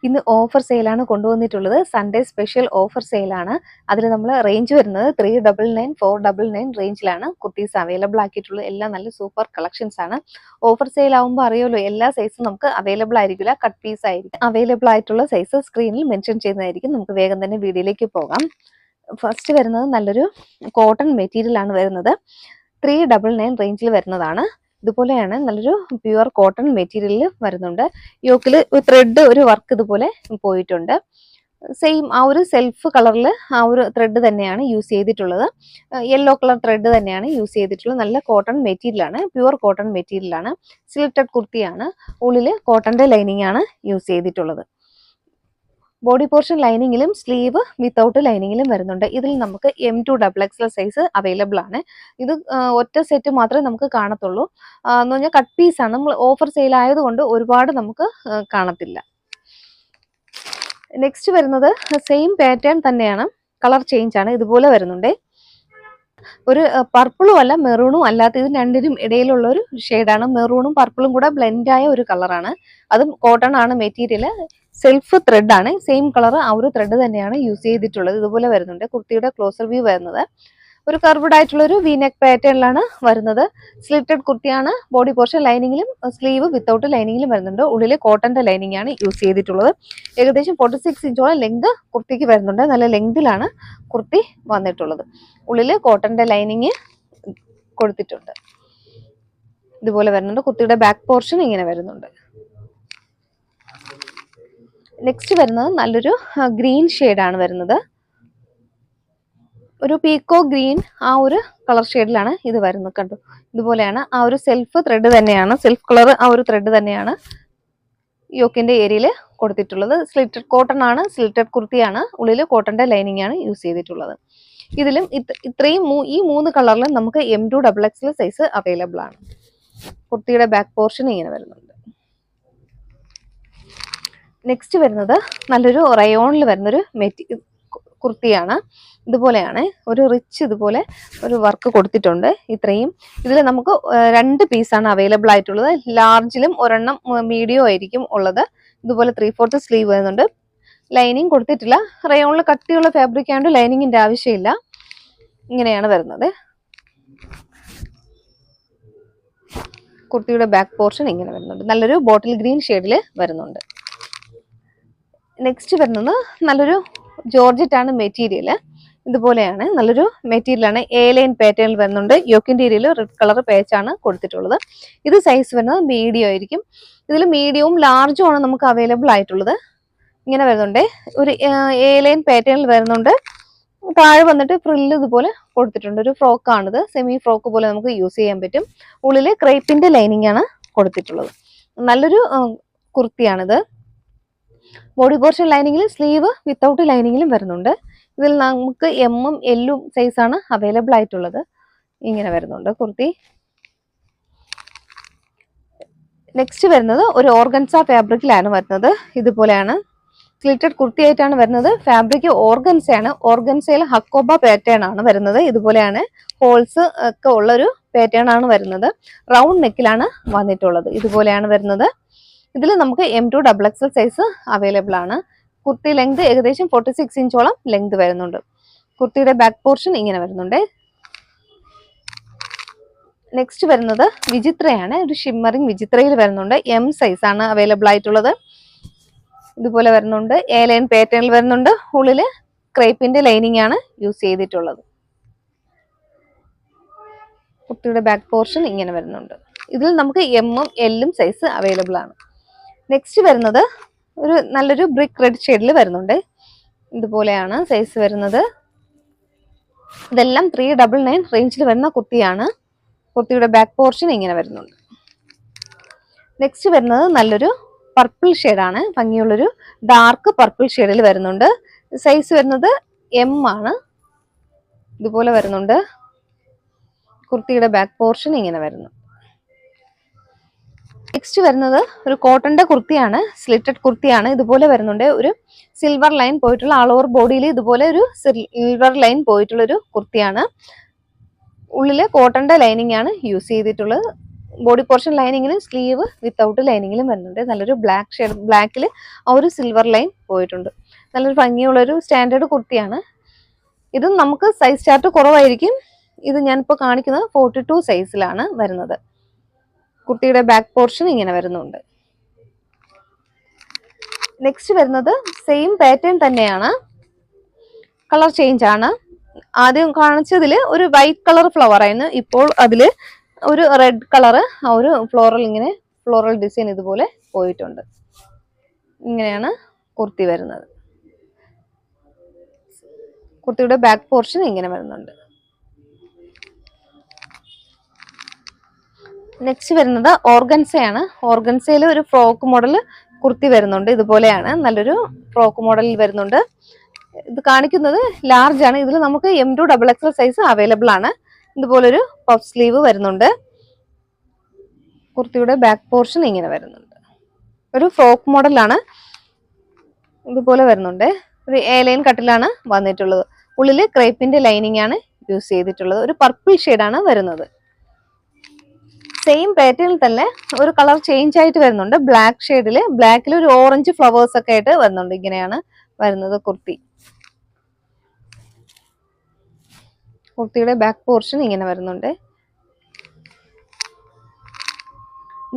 ഇന്ന് ഓഫർ സെയിലാണ് കൊണ്ടുവന്നിട്ടുള്ളത്. സൺഡേ സ്പെഷ്യൽ ഓഫർ സെയിലാണ്. അതിൽ നമ്മൾ റേഞ്ച് വരുന്നത് 399 499 റേഞ്ചിലാണ് കുർത്തീസ് അവൈലബിൾ ആക്കിയിട്ടുള്ളത്. എല്ലാം നല്ല സൂപ്പർ കളക്ഷൻസ് ആണ്. ഓഫർ സെയിൽ ആവുമ്പോൾ അറിയാലോ, എല്ലാ സൈസും നമുക്ക് അവൈലബിൾ ആയിരിക്കില്ല, കട്ട് പീസ് ആയിരിക്കും. അവൈലബിൾ ആയിട്ടുള്ള സൈസ് സ്ക്രീനിൽ മെൻഷൻ ചെയ്യുന്നതായിരിക്കും. നമുക്ക് വേഗം തന്നെ വീഡിയോയിലേക്ക് പോകാം. ഫസ്റ്റ് വരുന്നത് നല്ലൊരു കോട്ടൺ മെറ്റീരിയൽ ആണ് വരുന്നത്. 399 റേഞ്ചിൽ വരുന്നതാണ്. ഇതുപോലെയാണ് നല്ലൊരു പ്യുവർ കോട്ടൺ മെറ്റീരിയൽ വരുന്നുണ്ട്. യോക്കിൽ ത്രെഡ് ഒരു വർക്ക് ഇതുപോലെ പോയിട്ടുണ്ട്. സെയിം ആ ഒരു സെൽഫ് കളറിൽ ആ ഒരു ത്രെഡ് തന്നെയാണ് യൂസ് ചെയ്തിട്ടുള്ളത്. യെല്ലോ കളർ ത്രെഡ് തന്നെയാണ് യൂസ് ചെയ്തിട്ടുള്ളത്. നല്ല കോട്ടൺ മെറ്റീരിയൽ ആണ്, പ്യുവർ കോട്ടൺ മെറ്റീരിയൽ ആണ്. സിൽറ്റഡ് കുർത്തിയാണ്. ഉള്ളിൽ കോട്ടന്റെ ലൈനിങ് ആണ് യൂസ് ചെയ്തിട്ടുള്ളത്. ബോഡി പോർഷൻ ലൈനിങ്ങിലും സ്ലീവ് വിത്തൗട്ട് ലൈനിങ്ങിലും വരുന്നുണ്ട്. ഇതിൽ നമുക്ക് M2 XXL സൈസ് അവൈലബിൾ ആണ്. ഇത് ഒറ്റ സെറ്റ് മാത്രമേ നമുക്ക് കാണത്തുള്ളൂ. എന്ന് പറഞ്ഞാൽ കട്ട് പീസ് ആണ്. നമ്മൾ ഓഫർ സെയിൽ ആയതുകൊണ്ട് ഒരുപാട് നമുക്ക് കാണത്തില്ല. നെക്സ്റ്റ് വരുന്നത് സെയിം പാറ്റേൺ തന്നെയാണ്, കളർ ചേഞ്ച് ആണ്. ഇതുപോലെ വരുന്നുണ്ട്. ഒരു പർപ്പിളും അല്ല മെറൂണും അല്ലാത്ത, ഇത് രണ്ടിനും ഇടയിലുള്ള ഒരു ഷെയ്ഡാണ്. മെറൂണും പർപ്പിളും കൂടെ ബ്ലെൻഡ് ആയ ഒരു കളറാണ്. അതും കോട്ടൺ ആണ് മെറ്റീരിയൽ. സെൽഫ് ത്രെഡ് ആണ്. സെയിം കളർ ആ ഒരു ത്രെഡ് തന്നെയാണ് യൂസ് ചെയ്തിട്ടുള്ളത്. ഇതുപോലെ വരുന്നുണ്ട്. കുർത്തിയുടെ ക്ലോസർ വ്യൂ വരുന്നത് ഒരു കർവ്ഡ് ആയിട്ടുള്ള ഒരു വി നെക്ക് പാറ്റേണിലാണ് വരുന്നത്. സ്ലിറ്റഡ് കുർത്തിയാണ്. ബോഡി പോർഷൻ ലൈനിങ്ങിലും സ്ലീവ് വിത്തൗട്ട് ലൈനിങ്ങിലും വരുന്നുണ്ട്. ഉള്ളിൽ കോട്ടന്റെ ലൈനിങ് ആണ് യൂസ് ചെയ്തിട്ടുള്ളത്. ഏകദേശം 46 ഇഞ്ചോളം ലെങ്ത് കുർത്തിക്ക് വരുന്നുണ്ട്. നല്ല ലെങ്തിലാണ് കുർത്തി വന്നിട്ടുള്ളത്. ഉള്ളിൽ കോട്ടന്റെ ലൈനിങ് കൊടുത്തിട്ടുണ്ട്. ഇതുപോലെ വരുന്നുണ്ട്. കുർത്തിയുടെ ബാക്ക് പോർഷൻ ഇങ്ങനെ വരുന്നുണ്ട്. നെക്സ്റ്റ് വരുന്നത് നല്ലൊരു ഗ്രീൻ ഷെയ്ഡാണ് വരുന്നത്. ഒരു പീക്കോ ഗ്രീൻ ആ ഒരു കളർ ഷെയ്ഡിലാണ് ഇത് വരുന്നത്. കണ്ടു, ഇതുപോലെയാണ്. ആ ഒരു സെൽഫ് ത്രെഡ് തന്നെയാണ്, സെൽഫ് കളർ ആ ഒരു ത്രെഡ് തന്നെയാണ് യോക്കിന്റെ ഏരിയയിൽ കൊടുത്തിട്ടുള്ളത്. സ്ലിറ്റഡ് കോട്ടൺ ആണ്, സ്ലിറ്റഡ് കുർത്തിയാണ്. ഉള്ളിൽ കോട്ടന്റെ ലൈനിങ് ആണ് യൂസ് ചെയ്തിട്ടുള്ളത്. ഇതിലും ഇത്രയും ഈ 3 കളറിലും നമുക്ക് M2 XXL സൈസ് അവൈലബിൾ ആണ്. കുർത്തിയുടെ ബാക്ക് പോർഷൻ ഇങ്ങനെ വരുന്നുണ്ട്. നെക്സ്റ്റ് വരുന്നത് നല്ലൊരു റയോണിൽ വരുന്നൊരു കുർത്തിയാണ്. ഇതുപോലെയാണ് ഒരു റിച്ച് ഇതുപോലെ ഒരു വർക്ക് കൊടുത്തിട്ടുണ്ട്. ഇത്രയും ഇതിൽ നമുക്ക് 2 പീസാണ് അവൈലബിൾ ആയിട്ടുള്ളത്. ലാർജിലും ഒരെണ്ണം മീഡിയം ആയിരിക്കും ഉള്ളത്. ഇതുപോലെ 3/4 സ്ലീവ് വരുന്നുണ്ട്. ലൈനിങ് കൊടുത്തിട്ടില്ല. റയോണിൽ കട്ടിയുള്ള ഫാബ്രിക് ആയതുകൊണ്ട് ലൈനിങ്ങിന്റെ ആവശ്യമില്ല. ഇങ്ങനെയാണ് വരുന്നത്. കുർത്തിയുടെ ബാക്ക് പോർഷൻ ഇങ്ങനെ വരുന്നുണ്ട്. നല്ലൊരു ബോട്ടിൽ ഗ്രീൻ ഷെയ്ഡിൽ വരുന്നുണ്ട്. നെക്സ്റ്റ് വരുന്നത് നല്ലൊരു ജോർജറ്റ് ആണ് മെറ്റീരിയൽ. ഇതുപോലെയാണ് നല്ലൊരു മെറ്റീരിയലാണ്. എ ലൈൻ പാറ്റേണിൽ വരുന്നുണ്ട്. യോക്കിന്റെ ഏരിയയിൽ റെഡ് കളർ പേച്ചാണ് കൊടുത്തിട്ടുള്ളത്. ഇത് സൈസ് വരുന്നത് മീഡിയം ആയിരിക്കും. ഇതിൽ മീഡിയവും ലാർജും ആണ് നമുക്ക് അവൈലബിൾ ആയിട്ടുള്ളത്. ഇങ്ങനെ വരുന്നുണ്ട്. ഒരു എ ലൈൻ പാറ്റേണിൽ വരുന്നുണ്ട്. താഴെ വന്നിട്ട് ഫ്രില്ല് ഇതുപോലെ കൊടുത്തിട്ടുണ്ട്. ഒരു ഫ്രോക്കാണിത്. സെമി ഫ്രോക്ക് പോലെ നമുക്ക് യൂസ് ചെയ്യാൻ പറ്റും. ഉള്ളിൽ ക്രേപ്പിന്റെ ലൈനിങ് ആണ് കൊടുത്തിട്ടുള്ളത്. നല്ലൊരു കുർത്തിയാണിത്. ബോഡി പോർഷൻ ലൈനിങ്ങിലും സ്ലീവ് വിത്തൗട്ട് ലൈനിങ്ങിലും വരുന്നുണ്ട്. ഇതിൽ നമുക്ക് M-ഉം L-ഉം സൈസാണ് അവൈലബിൾ ആയിട്ടുള്ളത്. ഇങ്ങനെ വരുന്നുണ്ട് കുർത്തി. നെക്സ്റ്റ് വരുന്നത് ഒരു ഓർഗൻസ ഫാബ്രിക്കിലാണ് വരുന്നത്. ഇതുപോലെയാണ് സ്ലിറ്റഡ് കുർത്തി ആയിട്ടാണ് വരുന്നത്. ഫാബ്രിക് ഓർഗൻസയാണ്. ഓർഗൻസയിൽ ഹക്കോബ പാറ്റേൺ ആണ് വരുന്നത്. ഇതുപോലെയാണ് ഹോൾസ് ഒക്കെ ഉള്ളൊരു പാറ്റേൺ ആണ് വരുന്നത്. റൗണ്ട് നെക്കിലാണ് വന്നിട്ടുള്ളത്. ഇതുപോലെയാണ് വരുന്നത്. ഇതിൽ നമുക്ക് M2 XXL സൈസ് അവൈലബിൾ ആണ്. കുർത്തി ലെങ്ത് ഏകദേശം 46 ഇഞ്ചോളം ലെങ്ത് വരുന്നുണ്ട്. കുർത്തിയുടെ ബാക്ക് പോർഷൻ ഇങ്ങനെ വരുന്നുണ്ട്. നെക്സ്റ്റ് വരുന്നത് വിചിത്രയാണ്. ഒരു ഷിമ്മറിംഗ് വിചിത്രയിൽ വരുന്നുണ്ട്. M സൈസ് ആണ് അവൈലബിൾ ആയിട്ടുള്ളത്. ഇതുപോലെ വരുന്നുണ്ട്. എ ലൈൻ പാറ്റേണിൽ വരുന്നുണ്ട്. ഉള്ളിൽ ക്രേപ്പിന്റെ ലൈനിങ് ആണ് യൂസ് ചെയ്തിട്ടുള്ളത്. കുർത്തിയുടെ ബാക്ക് പോർഷൻ ഇങ്ങനെ വരുന്നുണ്ട്. ഇതിൽ നമുക്ക് M-ഉം L-ഉം സൈസ് അവൈലബിൾ ആണ്. നെക്സ്റ്റ് വരുന്നത് ഒരു നല്ലൊരു ബ്രിക്ക് റെഡ് ഷെയ്ഡിൽ വരുന്നുണ്ട്. ഇതുപോലെയാണ് സൈസ് വരുന്നത്. ഇതെല്ലാം 399 റേഞ്ചിൽ വരുന്ന കുർത്തിയാണ്. കുർത്തിയുടെ ബാക്ക് പോർഷൻ ഇങ്ങനെ വരുന്നുണ്ട്. നെക്സ്റ്റ് വരുന്നത് നല്ലൊരു പർപ്പിൾ ഷെയ്ഡാണ്. ഭംഗിയുള്ളൊരു ഡാർക്ക് പർപ്പിൾ ഷെയ്ഡിൽ വരുന്നുണ്ട്. സൈസ് വരുന്നത് M ആണ്. ഇതുപോലെ വരുന്നുണ്ട്. കുർത്തിയുടെ ബാക്ക് പോർഷൻ ഇങ്ങനെ വരുന്നു. നെക്സ്റ്റ് വരുന്നത് ഒരു കോട്ടന്റെ കുർത്തിയാണ്. സ്ലിറ്റഡ് കുർത്തിയാണ്. ഇതുപോലെ വരുന്നുണ്ട്. ഒരു സിൽവർ ലൈൻ പോയിട്ടുള്ള ആൾ ഓവർ ബോഡിയിൽ ഇതുപോലെ ഒരു സിൽവർ ലൈൻ പോയിട്ടുള്ള ഒരു കുർത്തിയാണ്. ഉള്ളില് കോട്ടന്റെ ലൈനിങ് ആണ് യൂസ് ചെയ്തിട്ടുള്ളത്. ബോഡി പോർഷൻ ലൈനിങ്ങിലും സ്ലീവ് വിത്തൗട്ട് ലൈനിങ്ങിലും വരുന്നുണ്ട്. നല്ലൊരു ബ്ലാക്ക് ഷെയ്ഡ്, ബ്ലാക്കിൽ ആ ഒരു സിൽവർ ലൈൻ പോയിട്ടുണ്ട്. നല്ലൊരു ഭംഗിയുള്ളൊരു സ്റ്റാൻഡേർഡ് കുർത്തിയാണ്. ഇതും നമുക്ക് സൈസ് ചാർട്ട് കുറവായിരിക്കും. ഇത് ഞാനിപ്പോൾ കാണിക്കുന്നത് 42 സൈസിലാണ് വരുന്നത്. കുർത്തിയുടെ ബാക്ക് പോർഷൻ ഇങ്ങനെ വരുന്നുണ്ട്. നെക്സ്റ്റ് വരുന്നത് സെയിം പാറ്റേൺ തന്നെയാണ്, കളർ ചേഞ്ച് ആണ്. ആദ്യം കാണിച്ചതിൽ ഒരു വൈറ്റ് കളർ ഫ്ലവർ ആയിരുന്നു, ഇപ്പോൾ അതിൽ ഒരു റെഡ് കളറ് ആ ഒരു ഫ്ലോറൽ ഡിസൈൻ ഇതുപോലെ പോയിട്ടുണ്ട്. ഇങ്ങനെയാണ് കുർത്തി വരുന്നത്. കുർത്തിയുടെ ബാക്ക് പോർഷൻ ഇങ്ങനെ വരുന്നുണ്ട്. നെക്സ്റ്റ് വരുന്നത് ഓർഗൻസയാണ്. ഓർഗൻസയിൽ ഒരു ഫ്രോക്ക് മോഡൽ കുർത്തി വരുന്നുണ്ട്. ഇതുപോലെയാണ്, നല്ലൊരു ഫ്രോക്ക് മോഡലിൽ വരുന്നുണ്ട്. ഇത് കാണിക്കുന്നത് ലാർജ് ആണ്. ഇതിൽ നമുക്ക് M2 XXL സൈസ് അവൈലബിൾ ആണ്. ഇതുപോലൊരു പഫ് സ്ലീവ് വരുന്നുണ്ട്. കുർത്തിയുടെ ബാക്ക് പോർഷൻ ഇങ്ങനെ വരുന്നുണ്ട്. ഒരു ഫ്രോക്ക് മോഡലാണ്, ഇതുപോലെ വരുന്നുണ്ട്. ഒരു എ ലൈൻ കട്ടിലാണ് വന്നിട്ടുള്ളത്. ഉള്ളിൽ ക്രേപ്പിന്റെ ലൈനിങ് ആണ് യൂസ് ചെയ്തിട്ടുള്ളത്. ഒരു പർപ്പിൾ ഷെയ്ഡാണ് വരുന്നത്. സെയിം പാറ്റേണിൽ തന്നെ ഒരു കളർ ചേഞ്ച് ആയിട്ട് വരുന്നുണ്ട്. ബ്ലാക്ക് ഷെയ്ഡില്, ബ്ലാക്കിൽ ഒരു ഓറഞ്ച് ഫ്ലവേഴ്സ് ഒക്കെ ആയിട്ട് വരുന്നുണ്ട്. ഇങ്ങനെയാണ് വരുന്നത് കുർത്തി. കുർത്തിയുടെ ബാക്ക് പോർഷൻ ഇങ്ങനെ വരുന്നുണ്ട്.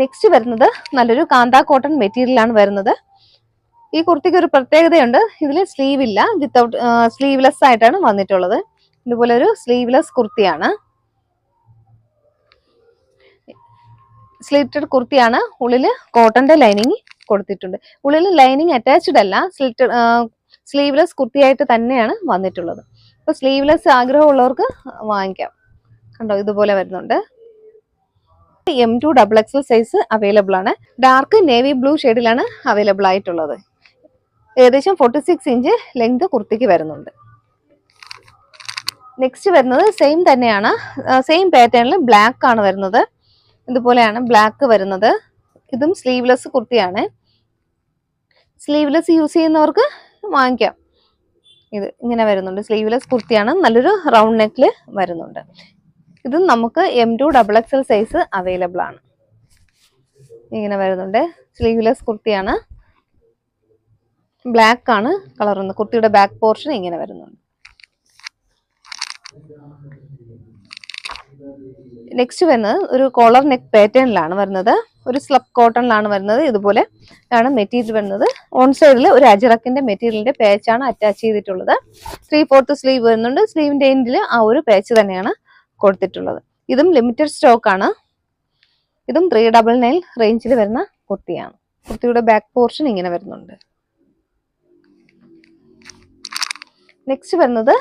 നെക്സ്റ്റ് വരുന്നത് നല്ലൊരു കാന്ത കോട്ടൺ മെറ്റീരിയൽ ആണ് വരുന്നത്. ഈ കുർത്തിക്ക് ഒരു പ്രത്യേകതയുണ്ട്, ഇതിൽ സ്ലീവ് ഇല്ല, വിത്തൗട്ട് സ്ലീവ്ലെസ് ആയിട്ടാണ് വന്നിട്ടുള്ളത്. ഇതുപോലെ ഒരു സ്ലീവ്ലെസ് കുർത്തിയാണ്, സ്ലിറ്റഡ് കുർത്തിയാണ്. ഉള്ളിൽ കോട്ടന്റെ ലൈനിങ് കൊടുത്തിട്ടുണ്ട്. ഉള്ളിൽ ലൈനിങ് അറ്റാച്ച്ഡ് അല്ല, സ്ലീവ്ലെസ് കുർത്തിയായിട്ട് തന്നെയാണ് വന്നിട്ടുള്ളത്. അപ്പൊ സ്ലീവ്ലെസ് ആഗ്രഹമുള്ളവർക്ക് വാങ്ങിക്കാം. കണ്ടോ, ഇതുപോലെ വരുന്നുണ്ട്. M2 XXL സൈസ് അവൈലബിൾ ആണ്. ഡാർക്ക് നേവി ബ്ലൂ ഷെയ്ഡിലാണ് അവൈലബിൾ ആയിട്ടുള്ളത്. ഏകദേശം 46 ഇഞ്ച് ലെങ്ത് കുർത്തിക്ക് വരുന്നുണ്ട്. നെക്സ്റ്റ് വരുന്നത് സെയിം തന്നെയാണ്, സെയിം പാറ്റേണിൽ ബ്ലാക്ക് ആണ് വരുന്നത്. ഇതുപോലെയാണ് ബ്ലാക്ക് വരുന്നത്. ഇതും സ്ലീവ്ലെസ് കുർത്തിയാണ്. സ്ലീവ്ലെസ് യൂസ് ചെയ്യുന്നവർക്ക് വാങ്ങിക്കാം. ഇത് ഇങ്ങനെ വരുന്നുണ്ട്, സ്ലീവ്ലെസ് കുർത്തിയാണ്. നല്ലൊരു റൗണ്ട് നെക്കിൽ വരുന്നുണ്ട്. ഇതും നമുക്ക് M2 XXL സൈസ് അവൈലബിൾ ആണ്. ഇങ്ങനെ വരുന്നുണ്ട്, സ്ലീവ്ലെസ് കുർത്തിയാണ്. ബ്ലാക്ക് ആണ് കളർ. കുർത്തിയുടെ ബാക്ക് പോർഷൻ ഇങ്ങനെ വരുന്നുണ്ട്. നെക്സ്റ്റ് വരുന്നത് ഒരു കോളർ നെക്ക് പാറ്റേണിലാണ് വരുന്നത്. ഒരു സ്ലബ് കോട്ടണിലാണ് വരുന്നത്. ഇതുപോലെ ആണ് മെറ്റീരിയൽ വരുന്നത്. ഓൺ സൈഡിൽ ഒരു അജറക്കിന്റെ മെറ്റീരിയലിന്റെ പാച്ചാണ് അറ്റാച്ച് ചെയ്തിട്ടുള്ളത്. 3/4 സ്ലീവ് വരുന്നുണ്ട്. സ്ലീവിന്റെ എൻഡിൽ ആ ഒരു പാച്ച് തന്നെയാണ് കൊടുത്തിട്ടുള്ളത്. ഇതും ലിമിറ്റഡ് സ്റ്റോക്ക് ആണ്. ഇതും 399 റേഞ്ചിൽ വരുന്ന കുർത്തിയാണ്. കുർത്തിയുടെ ബാക്ക് പോർഷൻ ഇങ്ങനെ വരുന്നുണ്ട്. നെക്സ്റ്റ് വരുന്നത്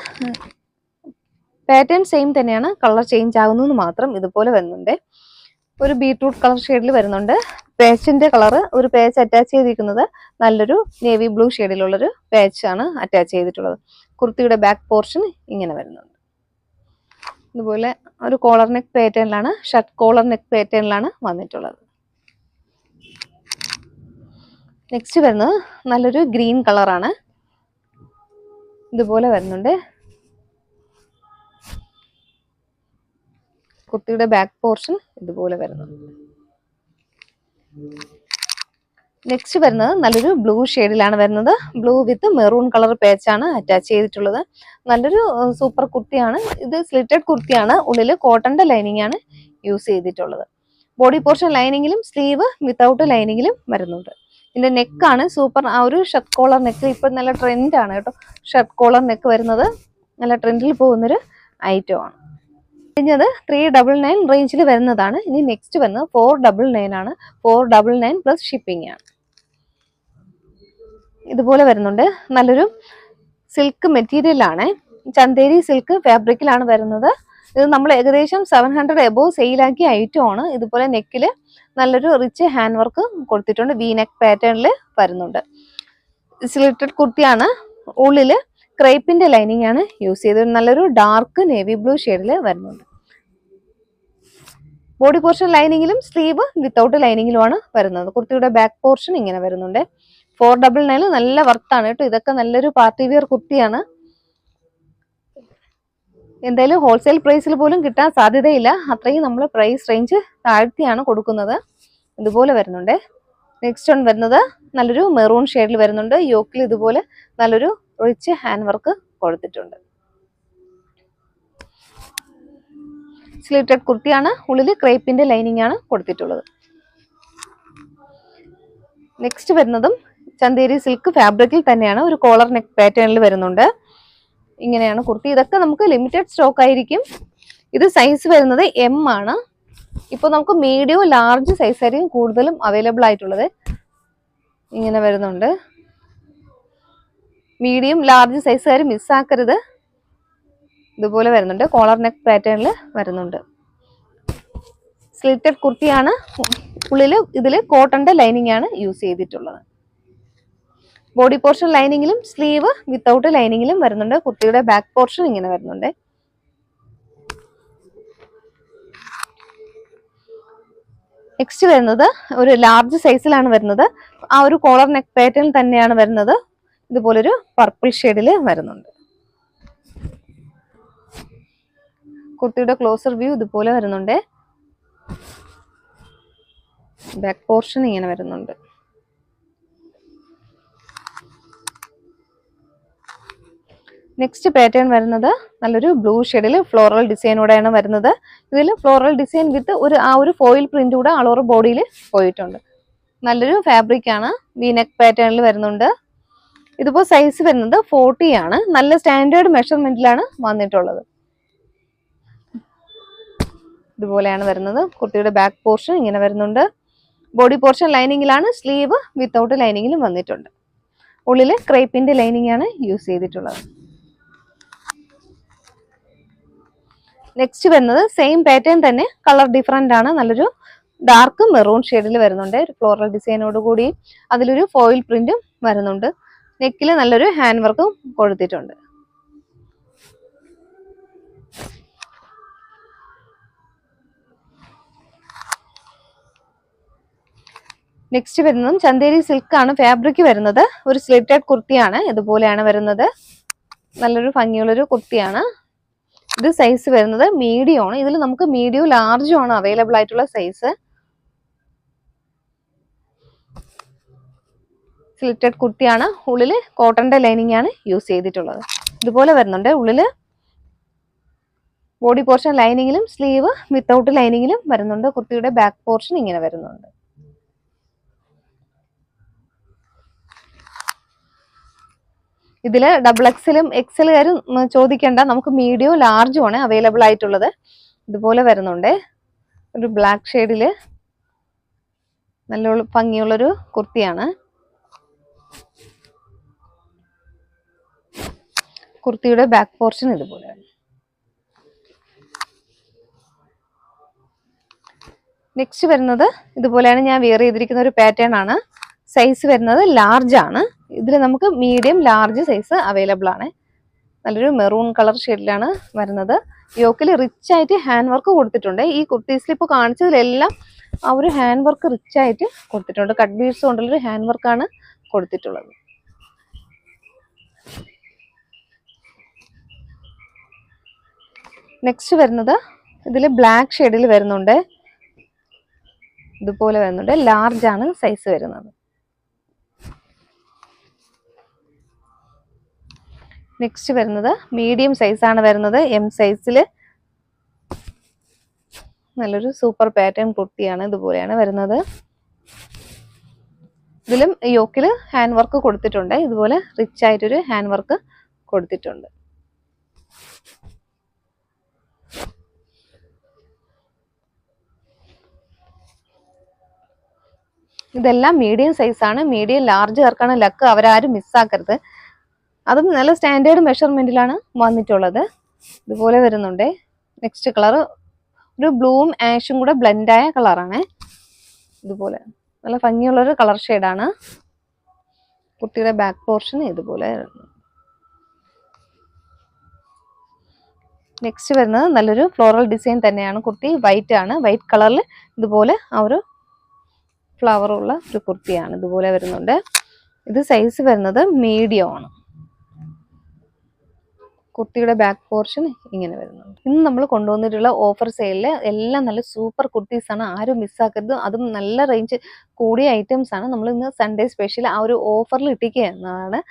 പാറ്റേൺ സെയിം തന്നെയാണ്, കളർ ചേഞ്ച് ആകുന്നു മാത്രം. ഇതുപോലെ വരുന്നുണ്ട്. ഒരു ബീട്രൂട്ട് കളർ ഷെയ്ഡിൽ വരുന്നുണ്ട്. പാച്ചിന്റെ കളർ, ഒരു പാച്ച് അറ്റാച്ച് ചെയ്തിരിക്കുന്നത് നല്ലൊരു നേവി ബ്ലൂ ഷെയ്ഡിലുള്ളൊരു പാച്ചാണ് അറ്റാച്ച് ചെയ്തിട്ടുള്ളത്. കുർത്തിയുടെ ബാക്ക് പോർഷൻ ഇങ്ങനെ വരുന്നുണ്ട്. ഇതുപോലെ ഒരു കോളർ നെക്ക് പാറ്റേണിലാണ്, ഷർട്ട് കോളർ നെക്ക് പാറ്റേണിലാണ് വന്നിട്ടുള്ളത്. നെക്സ്റ്റ് വരുന്നത് നല്ലൊരു ഗ്രീൻ കളറാണ്. ഇതുപോലെ വരുന്നുണ്ട്. കുർത്തിയുടെ ബാക്ക് പോർഷൻ ഇതുപോലെ വരുന്നുണ്ട്. നെക്സ്റ്റ് വരുന്നത് നല്ലൊരു ബ്ലൂ ഷെയ്ഡിലാണ് വരുന്നത്. ബ്ലൂ വിത്ത് മെറൂൺ കളർ പാച്ചാണ് അറ്റാച്ച് ചെയ്തിട്ടുള്ളത്. നല്ലൊരു സൂപ്പർ കുർത്തിയാണ്. ഇത് സ്ലിറ്റഡ് കുർത്തിയാണ്. ഉള്ളിൽ കോട്ടന്റെ ലൈനിങ് ആണ് യൂസ് ചെയ്തിട്ടുള്ളത്. ബോഡി പോർഷൻ ലൈനിങ്ങിലും സ്ലീവ് വിത്തൗട്ട് ലൈനിങ്ങിലും വരുന്നുണ്ട്. ഇതിന്റെ നെക്കാണ് സൂപ്പർ. ആ ഒരു ഷർട്ട് കോളർ നെക്ക് ഇപ്പൊ നല്ല ട്രെൻഡാണ് കേട്ടോ. ഷർട്ട് കോളർ നെക്ക് വരുന്നത് നല്ല ട്രെൻഡിൽ പോകുന്നൊരു ഐറ്റം ആണ്. കഴിഞ്ഞത് 399 റേഞ്ചിൽ വരുന്നതാണ്. ഇനി നെക്സ്റ്റ് വരുന്നത് 499 ആണ്. 499 പ്ലസ് ഷിപ്പിംഗ് ആണ്. ഇതുപോലെ വരുന്നുണ്ട്. നല്ലൊരു സിൽക്ക് മെറ്റീരിയൽ ആണ്. ചന്തേരി സിൽക്ക് ഫാബ്രിക്കിലാണ് വരുന്നത്. ഇത് നമ്മൾ ഏകദേശം 700 എബോവ് സെയിലാക്കിയ ഐറ്റം ആണ്. ഇതുപോലെ നെക്കിൽ നല്ലൊരു റിച്ച് ഹാൻഡ് വർക്ക് കൊടുത്തിട്ടുണ്ട്. വി നെക്ക് പാറ്റേണിൽ വരുന്നുണ്ട്. സ്ലിറ്റഡ് കുർത്തിയാണ്. ഉള്ളില് ക്രേപ്പിന്റെ ലൈനിങ് ആണ് യൂസ് ചെയ്തത്. നല്ലൊരു ഡാർക്ക് നേവി ബ്ലൂ ഷെയ്ഡിൽ വരുന്നുണ്ട്. ബോഡി പോർഷൻ ലൈനിങ്ങിലും സ്ലീവ് വിത്തൗട്ട് ലൈനിങ്ങിലുമാണ് വരുന്നത്. കുർത്തിയുടെ ബാക്ക് പോർഷൻ ഇങ്ങനെ വരുന്നുണ്ട്. 499 നല്ല വർത്താണ് കേട്ടോ. ഇതൊക്കെ നല്ലൊരു പാർട്ടി വെയർ കുർത്തിയാണ്. എന്തായാലും ഹോൾസെയിൽ പ്രൈസിൽ പോലും കിട്ടാൻ സാധ്യതയില്ല. അത്രയും നമ്മൾ പ്രൈസ് റേഞ്ച് താഴ്ത്തിയാണ് കൊടുക്കുന്നത്. ഇതുപോലെ വരുന്നുണ്ട്. നെക്സ്റ്റ് വൺ വരുന്നത് നല്ലൊരു മെറൂൺ ഷെയ്ഡിൽ വരുന്നുണ്ട്. യോക്കിൽ ഇതുപോലെ നല്ലൊരു റിച്ച് ഹാൻഡ് വർക്ക് കൊടുത്തിട്ടുണ്ട്. സ്ലിറ്റഡ് കുർത്തിയാണ്. ഉള്ളിൽ ക്രേപ്പിന്റെ ലൈനിങ് ആണ് കൊടുത്തിട്ടുള്ളത്. നെക്സ്റ്റ് വരുന്നതും ചന്തേരി സിൽക്ക് ഫാബ്രിക്കിൽ തന്നെയാണ്. ഒരു കോളർ നെക്ക് പാറ്റേണിൽ വരുന്നുണ്ട്. ഇങ്ങനെയാണ് കുർത്തി. ഇതൊക്കെ നമുക്ക് ലിമിറ്റഡ് സ്റ്റോക്ക് ആയിരിക്കും. ഇത് സൈസ് വരുന്നത് എം ആണ്. ഇപ്പൊ നമുക്ക് മീഡിയം ലാർജ് സൈസ് ആയിരിക്കും കൂടുതലും അവൈലബിൾ ആയിട്ടുള്ളത്. ഇങ്ങനെ വരുന്നുണ്ട്. മീഡിയം ലാർജ് സൈസുകാർ മിസ്സാക്കരുത്. ഇതുപോലെ വരുന്നുണ്ട്. കോളർ നെക്ക് പാറ്റേണിൽ വരുന്നുണ്ട്. സ്ലിറ്റഡ് കുർത്തിയാണ്. ഉള്ളിൽ ഇതിൽ കോട്ടന്റെ ലൈനിങ് ആണ് യൂസ് ചെയ്തിട്ടുള്ളത്. ബോഡി പോർഷൻ ലൈനിങ്ങിലും സ്ലീവ് വിത്തൗട്ട് ലൈനിങ്ങിലും വരുന്നുണ്ട്. കുർത്തിയുടെ ബാക്ക് പോർഷൻ ഇങ്ങനെ വരുന്നുണ്ട്. നെക്സ്റ്റ് വരുന്നത് ഒരു ലാർജ് സൈസിലാണ് വരുന്നത്. ആ ഒരു കോളർ നെക്ക് പാറ്റേൺ തന്നെയാണ് വരുന്നത്. ഇതുപോലൊരു പർപ്പിൾ ഷെയ്ഡിൽ വരുന്നുണ്ട്. കുർത്തിയുടെ ക്ലോസർ വ്യൂ ഇതുപോലെ വരുന്നുണ്ട്. ബാക്ക് പോർഷൻ ഇങ്ങനെ വരുന്നുണ്ട്. നെക്സ്റ്റ് പാറ്റേൺ വരുന്നത് നല്ലൊരു ബ്ലൂ ഷെയ്ഡിൽ ഫ്ലോറൽ ഡിസൈനോടെയാണ് വരുന്നത്. ഇതിൽ ഫ്ലോറൽ ഡിസൈൻ വിത്ത് ഒരു ഫോയിൽ പ്രിന്റ് കൂടെ ആൾ ഓവർ ബോഡിയിൽ പോയിട്ടുണ്ട്. നല്ലൊരു ഫാബ്രിക് ആണ്. വി നെക്ക് പാറ്റേണിൽ വരുന്നുണ്ട്. ഇതിപ്പോ സൈസ് വരുന്നത് 40 ആണ്. നല്ല സ്റ്റാൻഡേർഡ് മെഷർമെന്റിലാണ് വന്നിട്ടുള്ളത്. ഇതുപോലെയാണ് വരുന്നത്. കുർത്തിയുടെ ബാക്ക് പോർഷൻ ഇങ്ങനെ വരുന്നുണ്ട്. ബോഡി പോർഷൻ ലൈനിങ്ങിലാണ്. സ്ലീവ് വിത്തൗട്ട് ലൈനിങ്ങിലും വന്നിട്ടുണ്ട്. ഉള്ളിൽ ക്രേപ്പിന്റെ ലൈനിങ് ആണ് യൂസ് ചെയ്തിട്ടുള്ളത്. നെക്സ്റ്റ് വരുന്നത് സെയിം പാറ്റേൺ തന്നെ, കളർ ഡിഫറെന്റ് ആണ്. നല്ലൊരു ഡാർക്ക് മെറൂൺ ഷെയ്ഡിൽ വരുന്നുണ്ട്. ഒരു ഫ്ലോറൽ ഡിസൈനോട് കൂടി അതിലൊരു ഫോയിൽ പ്രിന്റും വരുന്നുണ്ട്. നെക്കിൽ നല്ലൊരു ഹാൻഡ് വർക്കും കൊടുത്തിട്ടുണ്ട്. നെക്സ്റ്റ് വരുന്നതും ചന്തേരി സിൽക്ക് ആണ് ഫാബ്രിക് വരുന്നത്. ഒരു സ്ലിറ്റഡ് കുർത്തിയാണ്. ഇതുപോലെയാണ് വരുന്നത്. നല്ലൊരു ഭംഗിയുള്ളൊരു കുർത്തിയാണ്. ഇത് സൈസ് വരുന്നത് മീഡിയം ആണ്. ഇതിൽ നമുക്ക് മീഡിയം ലാർജും ആണ് അവൈലബിൾ ആയിട്ടുള്ള സൈസ്. സ്ലിറ്റഡ് കുർത്തിയാണ്. ഉള്ളിൽ കോട്ടന്റെ ലൈനിങ് ആണ് യൂസ് ചെയ്തിട്ടുള്ളത്. ഇതുപോലെ വരുന്നുണ്ട്. ഉള്ളില് ബോഡി പോർഷൻ ലൈനിങ്ങിലും സ്ലീവ് വിത്തൗട്ട് ലൈനിങ്ങിലും വരുന്നുണ്ട്. കുർത്തിയുടെ ബാക്ക് പോർഷൻ ഇങ്ങനെ വരുന്നുണ്ട്. ഇതില് ഡബിൾ എക്സലും എക്സലുകാരും ചോദിക്കേണ്ട, നമുക്ക് മീഡിയം ലാർജും ആണ് അവൈലബിൾ ആയിട്ടുള്ളത്. ഇതുപോലെ വരുന്നുണ്ട്. ഒരു ബ്ലാക്ക് ഷെയ്ഡില് നല്ല ഭംഗിയുള്ളൊരു കുർത്തിയാണ്. കുർത്തിയുടെ ബാക്ക് പോർഷൻ ഇതുപോലെയാണ്. നെക്സ്റ്റ് വരുന്നത് ഇതുപോലെയാണ് ഞാൻ വെയർ ചെയ്തിരിക്കുന്ന ഒരു പാറ്റേൺ ആണ്. സൈസ് വരുന്നത് ലാർജ് ആണ്. ഇതിൽ നമുക്ക് മീഡിയം ലാർജ് സൈസ് അവൈലബിൾ ആണ്. നല്ലൊരു മെറൂൺ കളർ ഷെയ്ഡിലാണ് വരുന്നത്. യോക്കിൽ റിച്ച് ആയിട്ട് ഹാൻഡ് വർക്ക് കൊടുത്തിട്ടുണ്ട്. ഈ കുർത്തീസിൽ ഇപ്പോൾ കാണിച്ചതിലെല്ലാം ആ ഒരു ഹാൻഡ് വർക്ക് റിച്ച് ആയിട്ട് കൊടുത്തിട്ടുണ്ട്. കട്ട് ബീഡ്സ് കൊണ്ടുള്ളൊരു ഹാൻഡ് വർക്കാണ് കൊടുത്തിട്ടുള്ളത്. നെക്സ്റ്റ് വരുന്നത് ഇതിൽ ബ്ലാക്ക് ഷെയ്ഡിൽ വരുന്നുണ്ട്. ഇതുപോലെ വരുന്നുണ്ട്. ലാർജ് ആണ് സൈസ് വരുന്നത്. നെക്സ്റ്റ് വരുന്നത് മീഡിയം സൈസ് ആണ് വരുന്നത്. എം സൈസിൽ നല്ലൊരു സൂപ്പർ പാറ്റേൺ കുർത്തിയാണ്. ഇതുപോലെയാണ് വരുന്നത്. ഇതിലും യോക്കിൽ ഹാൻഡ് വർക്ക് കൊടുത്തിട്ടുണ്ട്. ഇതുപോലെ റിച്ച് ആയിട്ടൊരു ഹാൻഡ് വർക്ക് കൊടുത്തിട്ടുണ്ട്. ഇതെല്ലാം മീഡിയം സൈസ് ആണ്. മീഡിയം ലാർജ് കാർക്കാണ് ലക്ക്. അവരാരും മിസ്സാക്കരുത്. അതും നല്ല സ്റ്റാൻഡേർഡ് മെഷർമെന്റിലാണ് വന്നിട്ടുള്ളത്. ഇതുപോലെ വരുന്നുണ്ട്. നെക്സ്റ്റ് കളർ ഒരു ബ്ലൂവും ആഷും കൂടെ ബ്ലെൻഡ് ആയ കളറാണ്. ഇതുപോലെ നല്ല ഭംഗിയുള്ളൊരു കളർ ഷെയ്ഡാണ്. കുട്ടിയുടെ ബാക്ക് പോർഷൻ ഇതുപോലെ. നെക്സ്റ്റ് വരുന്നത് നല്ലൊരു ഫ്ലോറൽ ഡിസൈൻ തന്നെയാണ്. കുർത്തി വൈറ്റ് ആണ്. വൈറ്റ് കളറിൽ ഇതുപോലെ ആ ഒരു ഫ്ലവർ ഉള്ള ഒരു കുർത്തിയാണ്. ഇതുപോലെ വരുന്നുണ്ട്. ഇത് സൈസ് വരുന്നത് മീഡിയം ആണ്. കുർത്തിയുടെ ബാക്ക് പോർഷൻ ഇങ്ങനെ വരുന്നുണ്ട്. ഇന്ന് നമ്മൾ കൊണ്ടുവന്നിട്ടുള്ള ഓഫർ സെയിലിൽ എല്ലാം നല്ല സൂപ്പർ കുർത്തീസാണ്. ആരും മിസ്സാക്കരുത്. അതും നല്ല റേഞ്ച് കൂടിയ ഐറ്റംസ് ആണ്. നമ്മൾ ഇന്ന് സൺഡേ സ്പെഷ്യൽ ആ ഒരു ഓഫറിൽ ഇട്ടിരിക്കുന്നതാണ്.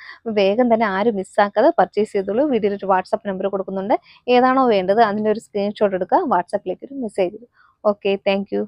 വേഗം തന്നെ ആരും മിസ്സാക്കാതെ പർച്ചേസ് ചെയ്തോളൂ. വീഡിയോയിൽ ഒരു വാട്സാപ്പ് നമ്പർ കൊടുക്കുന്നുണ്ട്. ഏതാണോ വേണ്ടത് അതിൻ്റെ ഒരു സ്ക്രീൻഷോട്ട് എടുക്കുക, വാട്സാപ്പിലേക്ക് ഒരു മെസ്സേജ് ഇടുക. Okay, thank you.